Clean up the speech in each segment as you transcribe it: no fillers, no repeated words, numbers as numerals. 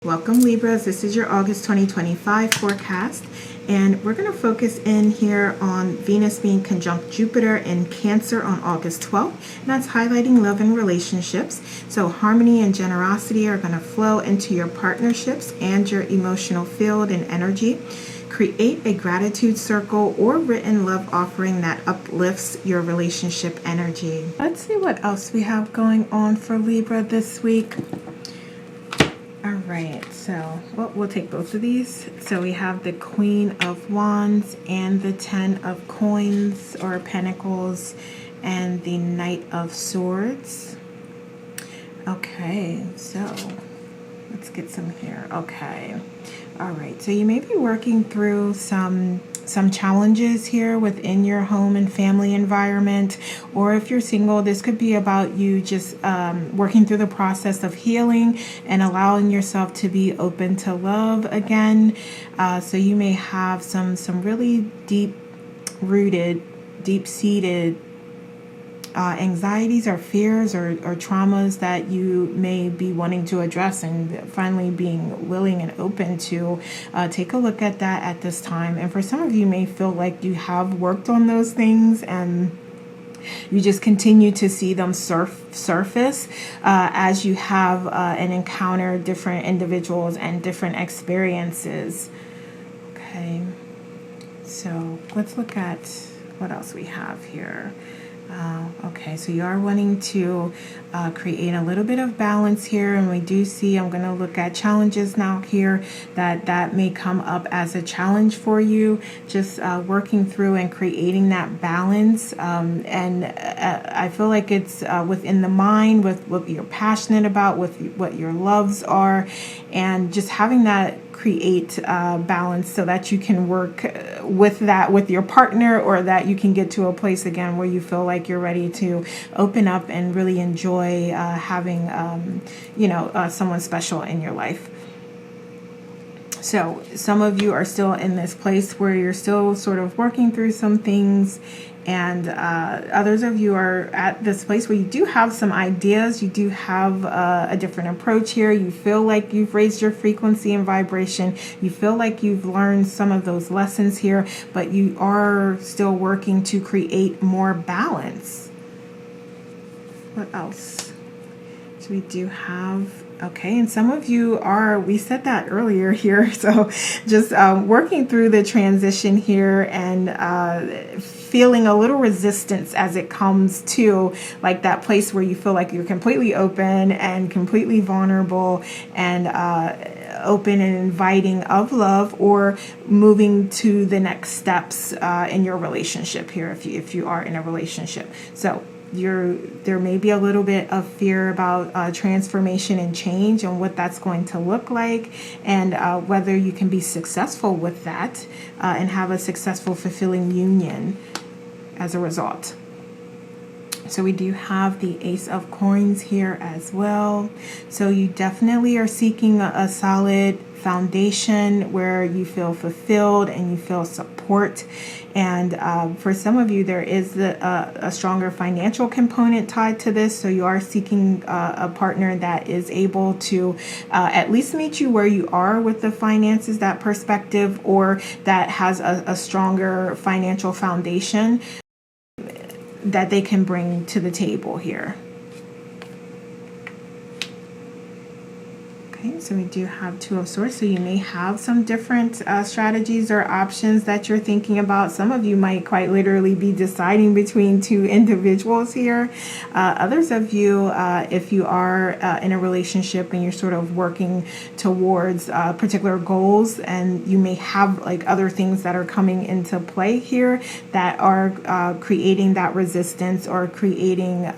Welcome Libras, this is your August 2025 forecast, and we're going to focus in here on Venus being conjunct Jupiter in Cancer on August 12th, and that's highlighting love and relationships. So harmony and generosity are going to flow into your partnerships and your emotional field and energy. Create a gratitude circle or written love offering that uplifts your relationship energy. Let's see what else we have going on for Libra this week. Alright, so we'll take both of these. So we have the Queen of Wands and the Ten of Coins or Pentacles and the Knight of Swords. Okay, so let's get some here. Okay. Alright, so you may be working through some challenges here within your home and family environment, or if you're single, this could be about you just working through the process of healing and allowing yourself to be open to love again. So you may have some really deep-rooted, deep-seated anxieties or fears or traumas that you may be wanting to address, and finally being willing and open to take a look at that at this time. And for some of you may feel like you have worked on those things and you just continue to see them surface as you have and encounter different individuals and different experiences. Okay, so let's look at what else we have here. Okay, so you are wanting to create a little bit of balance here, and we do see, I'm going to look at challenges now here that may come up as a challenge for you, just working through and creating that balance. And I feel like it's within the mind, with what you're passionate about, with what your loves are, and just having that create balance so that you can work with that with your partner, or that you can get to a place again where you feel like you're ready to open up and really enjoy having someone special in your life. So some of you are still in this place where you're still sort of working through some things, and others of you are at this place where you do have some ideas, you do have a different approach here. You feel like you've raised your frequency and vibration, you feel like you've learned some of those lessons here, but you are still working to create more balance. What else? So we do have, okay, and some of you are, we said that earlier here, so just working through the transition here and feeling a little resistance as it comes to like that place where you feel like you're completely open and completely vulnerable and open and inviting of love, or moving to the next steps in your relationship here, if you are in a relationship. So there may be a little bit of fear about transformation and change and what that's going to look like, and whether you can be successful with that and have a successful, fulfilling union as a result. So we do have the Ace of Coins here as well. So you definitely are seeking a solid foundation where you feel fulfilled and you feel support. And for some of you, there is a stronger financial component tied to this. So you are seeking a partner that is able to at least meet you where you are with the finances, that perspective, or that has a stronger financial foundation that they can bring to the table here. Okay, so we do have Two of Swords. So you may have some different strategies or options that you're thinking about. Some of you might quite literally be deciding between two individuals here. Others of you, if you are in a relationship and you're sort of working towards particular goals, and you may have like other things that are coming into play here that are creating that resistance, or creating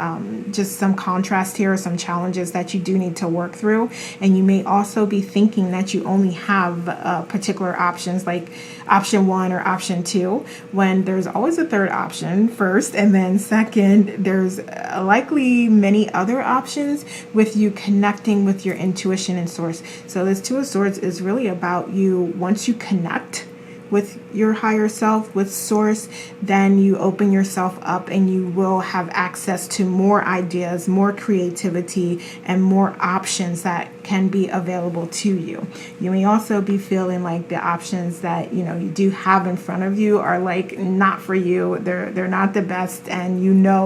just some contrast here, or some challenges that you do need to work through. And you may also be thinking that you only have particular options, like option 1 or option 2, when there's always a third option first, and then second, there's likely many other options with you connecting with your intuition and source. So this Two of Swords is really about you, once you connect with your higher self, with source, then you open yourself up and you will have access to more ideas, more creativity, and more options that can be available to you. You may also be feeling like the options that you do have in front of you are like not for you. They're not the best, and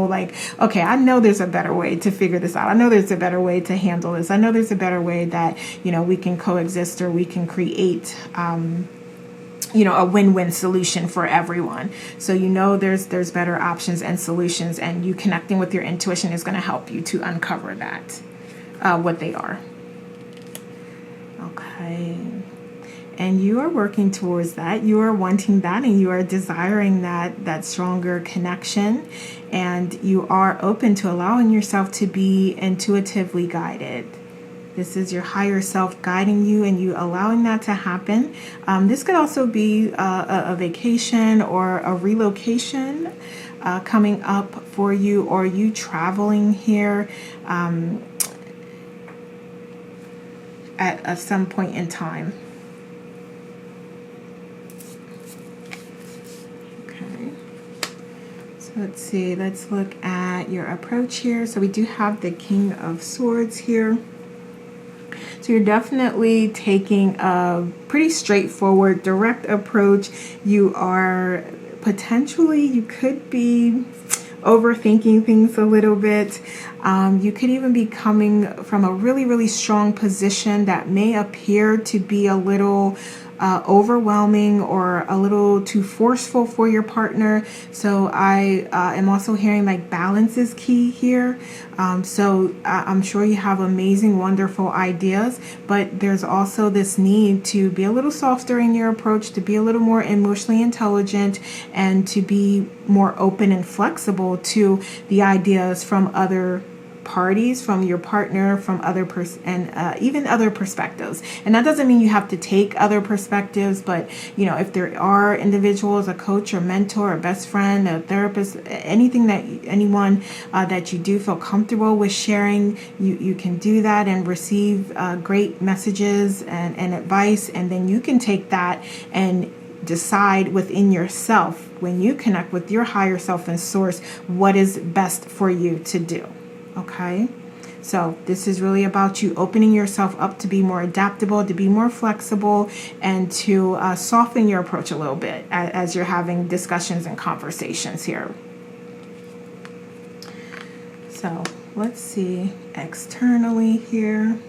like, okay, I know there's a better way to figure this out. I know there's a better way to handle this. I know there's a better way that we can coexist, or we can create a win-win solution for everyone. So there's better options and solutions, and you connecting with your intuition is going to help you to uncover that, what they are. Okay. And you are working towards that. You are wanting that, and you are desiring that stronger connection, and you are open to allowing yourself to be intuitively guided. This is your higher self guiding you, and you allowing that to happen. This could also be a vacation or a relocation coming up for you, or you traveling here at some point in time. Okay. So let's see. Let's look at your approach here. So we do have the King of Swords here. So you're definitely taking a pretty straightforward, direct approach. You are potentially, you could be overthinking things a little bit. You could even be coming from a really, really strong position that may appear to be a little overwhelming or a little too forceful for your partner. So I am also hearing like balance is key here. So I'm sure you have amazing, wonderful ideas, but there's also this need to be a little softer in your approach, to be a little more emotionally intelligent, and to be more open and flexible to the ideas from other parties, from your partner, from other and even other perspectives. And that doesn't mean you have to take other perspectives, but if there are individuals, a coach or mentor, a best friend, a therapist, anyone that you do feel comfortable with sharing, you can do that and receive great messages and advice, and then you can take that and decide within yourself, when you connect with your higher self and source, what is best for you to do. Okay, so this is really about you opening yourself up to be more adaptable, to be more flexible, and to soften your approach a little bit as you're having discussions and conversations here. So let's see externally here.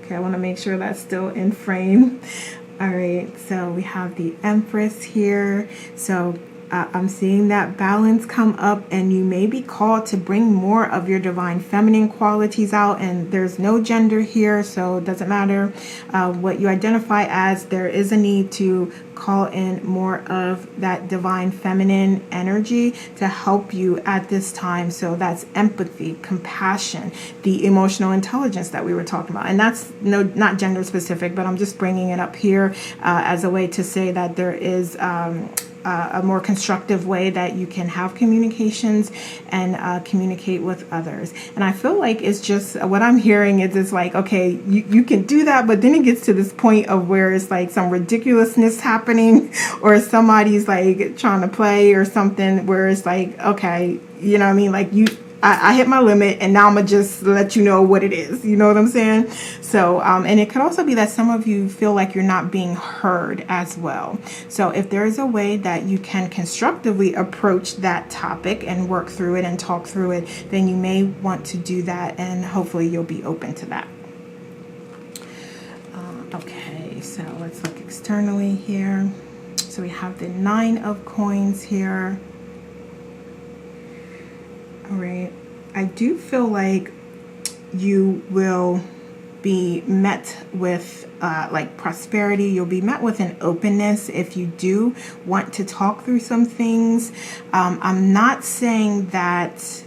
Okay, I want to make sure that's still in frame. All right, so we have the Empress here. So I'm seeing that balance come up, and you may be called to bring more of your divine feminine qualities out, and there's no gender here, so it doesn't matter what you identify as. There is a need to call in more of that divine feminine energy to help you at this time. So that's empathy, compassion, the emotional intelligence that we were talking about. And that's not gender specific, but I'm just bringing it up here as a way to say that there is a more constructive way that you can have communications and communicate with others. And I feel like it's just what I'm hearing is it's like, okay, you can do that, but then it gets to this point of where it's like some ridiculousness happening, or somebody's like trying to play or something, where it's like, okay, you know what I mean? Like I hit my limit, and now I'm going to just let you know what it is. You know what I'm saying? So, and it could also be that some of you feel like you're not being heard as well. So if there is a way that you can constructively approach that topic and work through it and talk through it, then you may want to do that, and hopefully you'll be open to that. Okay, so let's look externally here. So we have the 9 of Coins here. All right, I do feel like you will be met with like prosperity. You'll be met with an openness if you do want to talk through some things. I'm not saying that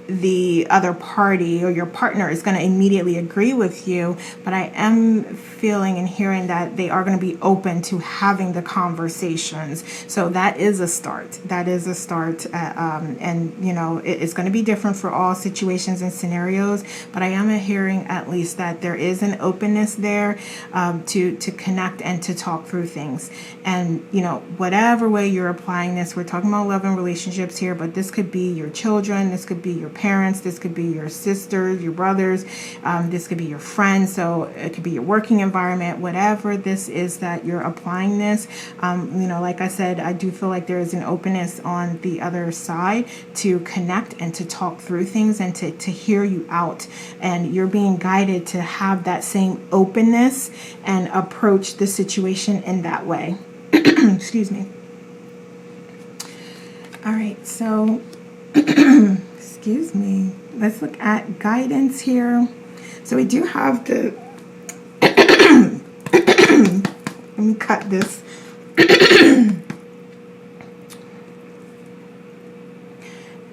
the other party or your partner is going to immediately agree with you, but I am feeling and hearing that they are going to be open to having the conversations. So that is a start. That is a start. And, you know, it's going to be different for all situations and scenarios, but I am hearing at least that there is an openness there to connect and to talk through things. And, you know, whatever way you're applying this, we're talking about love and relationships here, but this could be your children, this could be your parents, this could be your sisters, your brothers, this could be your friends, so it could be your working environment, whatever this is that you're applying this. You know, like I said, I do feel like there is an openness on the other side to connect and to talk through things and to hear you out. And you're being guided to have that same openness and approach the situation in that way. Excuse me. All right, so excuse me. Let's look at guidance here. So we do have the let me cut this.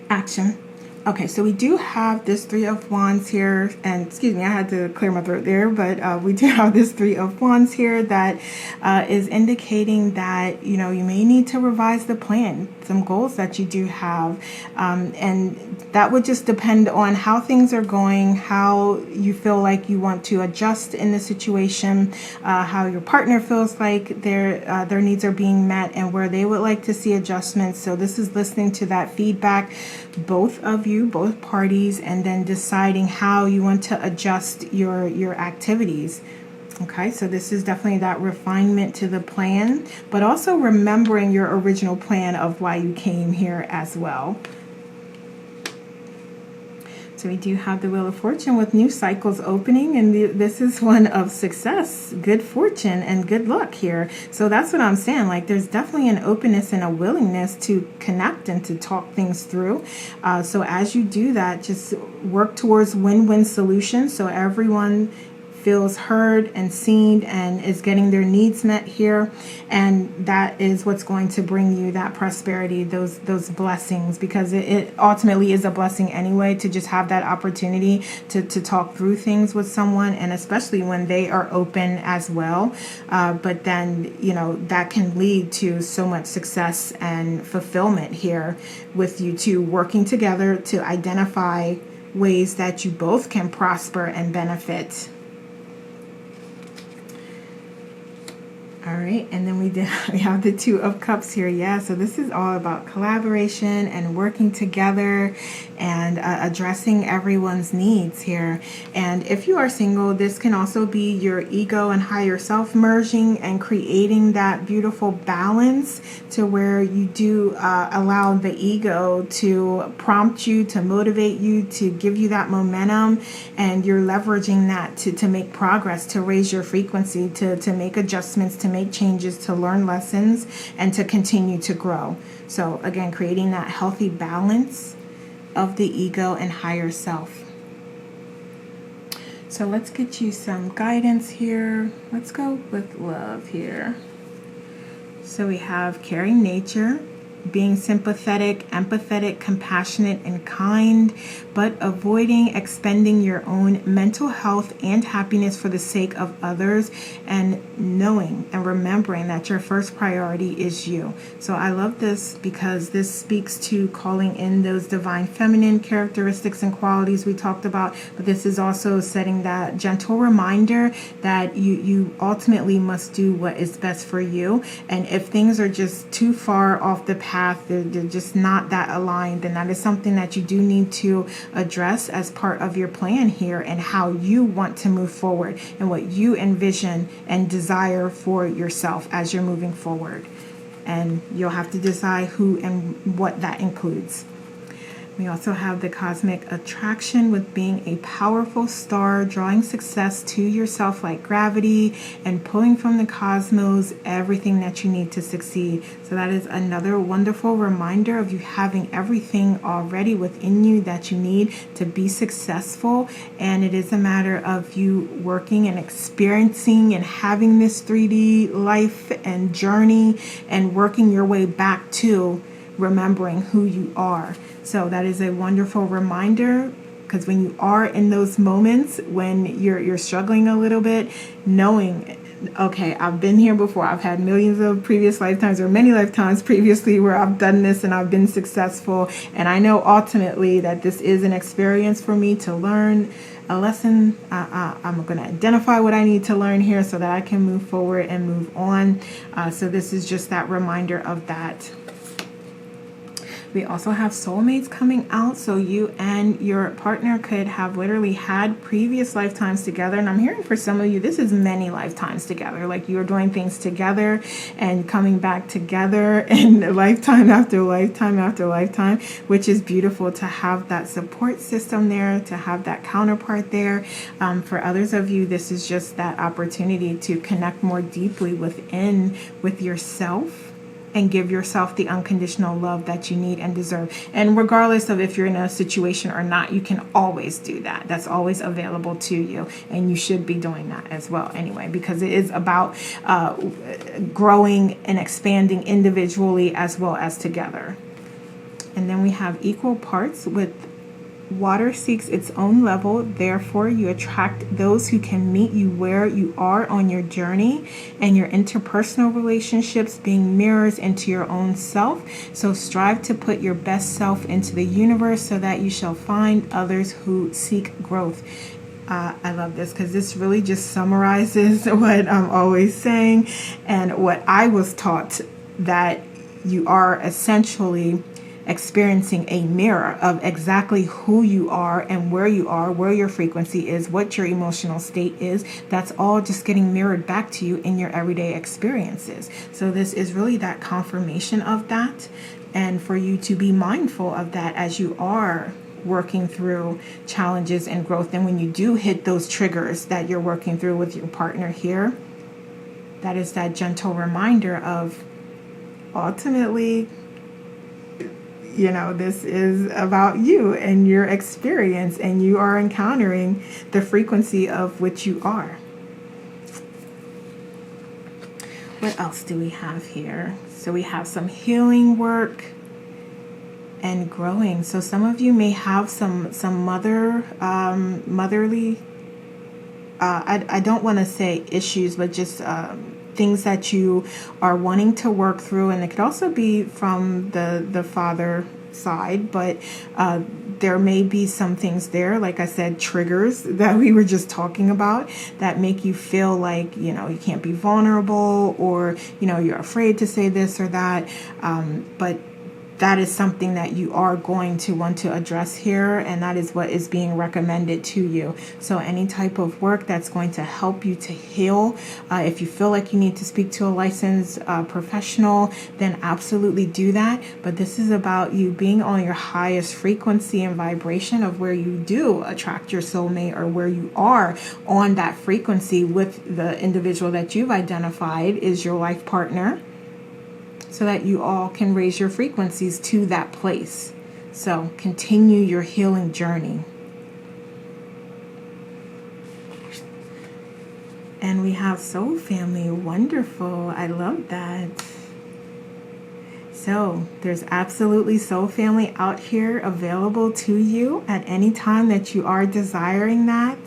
Action. Okay, so we do have this Three of Wands here, and excuse me, I had to clear my throat there, but we do have this Three of Wands here that is indicating that, you know, you may need to revise the plan, some goals that you do have, and that would just depend on how things are going, how you feel like you want to adjust in the situation, how your partner feels like their needs are being met, and where they would like to see adjustments. So this is listening to that feedback, both of you, both parties, and then deciding how you want to adjust your activities. Okay, so this is definitely that refinement to the plan, but also remembering your original plan of why you came here as well. So we do have the Wheel of Fortune with new cycles opening, and this is one of success, good fortune, and good luck here. So that's what I'm saying. Like, there's definitely an openness and a willingness to connect and to talk things through. So as you do that, just work towards win-win solutions so everyone feels heard and seen and is getting their needs met here, and that is what's going to bring you that prosperity, those blessings, because it ultimately is a blessing anyway to just have that opportunity to talk through things with someone, and especially when they are open as well. But then, you know, that can lead to so much success and fulfillment here with you two working together to identify ways that you both can prosper and benefit. All right, and then we have the Two of Cups here. Yeah, so this is all about collaboration and working together and addressing everyone's needs here. And if you are single, this can also be your ego and higher self merging and creating that beautiful balance to where you do allow the ego to prompt you, to motivate you, to give you that momentum, and you're leveraging that to make progress, to raise your frequency, to make adjustments, to make changes, to learn lessons, and to continue to grow. So again, creating that healthy balance of the ego and higher self. So let's get you some guidance here. Let's go with love here. So we have caring nature, being sympathetic, empathetic, compassionate, and kind, but avoiding expending your own mental health and happiness for the sake of others, and knowing and remembering that your first priority is you. So I love this because this speaks to calling in those divine feminine characteristics and qualities we talked about, but this is also setting that gentle reminder that you ultimately must do what is best for you. And if things are just too far off the path, they're just not that aligned, then that is something that you do need to address as part of your plan here, and how you want to move forward and what you envision and desire for yourself as you're moving forward. And you'll have to decide who and what that includes. We also have the cosmic attraction with being a powerful star, drawing success to yourself like gravity and pulling from the cosmos everything that you need to succeed. So that is another wonderful reminder of you having everything already within you that you need to be successful. And it is a matter of you working and experiencing and having this 3D life and journey and working your way back to remembering who you are. So that is a wonderful reminder, because when you are in those moments when you're struggling a little bit, knowing, okay, I've been here before. I've had millions of previous lifetimes, or many lifetimes previously, where I've done this and I've been successful. And I know ultimately that this is an experience for me to learn a lesson. I'm going to identify what I need to learn here so that I can move forward and move on. So this is just that reminder of that. We also have soulmates coming out, so you and your partner could have literally had previous lifetimes together. And I'm hearing for some of you, this is many lifetimes together. Like you're doing things together and coming back together in lifetime after lifetime after lifetime, which is beautiful to have that support system there, to have that counterpart there. For others of you, this is just that opportunity to connect more deeply with yourself, and give yourself the unconditional love that you need and deserve. And regardless of if you're in a situation or not, you can always do that. That's always available to you. And you should be doing that as well anyway, because it is about growing and expanding individually as well as together. And then we have equal parts with water seeks its own level, therefore you attract those who can meet you where you are on your journey, and your interpersonal relationships being mirrors into your own self. So strive to put your best self into the universe so that you shall find others who seek growth. I love this because this really just summarizes what I'm always saying and what I was taught, that you are essentially experiencing a mirror of exactly who you are and where you are, where your frequency is, what your emotional state is. That's all just getting mirrored back to you in your everyday experiences. So this is really that confirmation of that, and for you to be mindful of that as you are working through challenges and growth. And when you do hit those triggers that you're working through with your partner here, that is that gentle reminder of ultimately, this is about you and your experience, and you are encountering the frequency of which you are. What else do we have here? So we have some healing work and growing. So some of you may have some motherly, I don't want to say issues, but just things that you are wanting to work through. And it could also be from the father side, but there may be some things there, like I said, triggers that we were just talking about, that make you feel like, you can't be vulnerable, or, you're afraid to say this or that. But that is something that you are going to want to address here, and that is what is being recommended to you. So any type of work that's going to help you to heal, if you feel like you need to speak to a licensed professional, then absolutely do that. But this is about you being on your highest frequency and vibration of where you do attract your soulmate, or where you are on that frequency with the individual that you've identified is your life partner, so that you all can raise your frequencies to that place. So continue your healing journey. And we have soul family. Wonderful. I love that. So there's absolutely soul family out here available to you at any time that you are desiring that.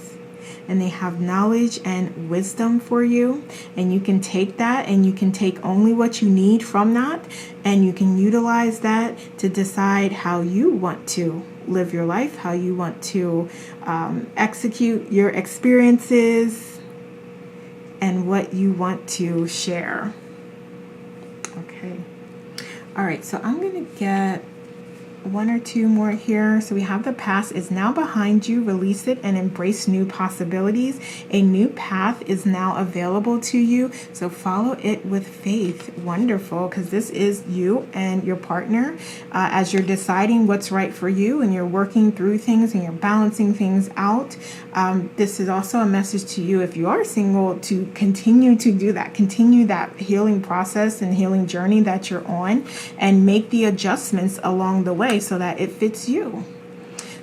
And they have knowledge and wisdom for you, and you can take that, and you can take only what you need from that, and you can utilize that to decide how you want to live your life, how you want to execute your experiences, and what you want to share. Okay. All right, so I'm going to get one or two more here. So we have the past is now behind you. Release it and embrace new possibilities. A new path is now available to you. So follow it with faith. Wonderful, because this is you and your partner as you're deciding what's right for you, and you're working through things and you're balancing things out. This is also a message to you, if you are single, to continue to do that. Continue that healing process and healing journey that you're on, and make the adjustments along the way so that it fits you.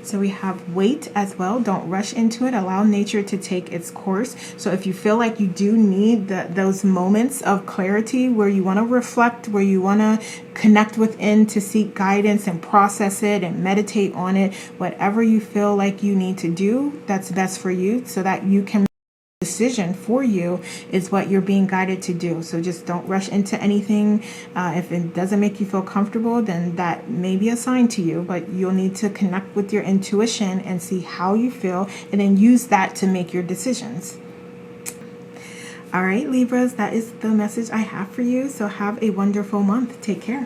So we have wait as well. Don't rush into it. Allow nature to take its course. So if you feel like you do need those moments of clarity where you want to reflect, where you want to connect within to seek guidance and process it and meditate on it, whatever you feel like you need to do, that's best for you, so that you can decision for you is what you're being guided to do. So just don't rush into anything. If it doesn't make you feel comfortable, then that may be a sign to you, but you'll need to connect with your intuition and see how you feel, and then use that to make your decisions. All right, Libras, that is the message I have for you. So have a wonderful month. Take care.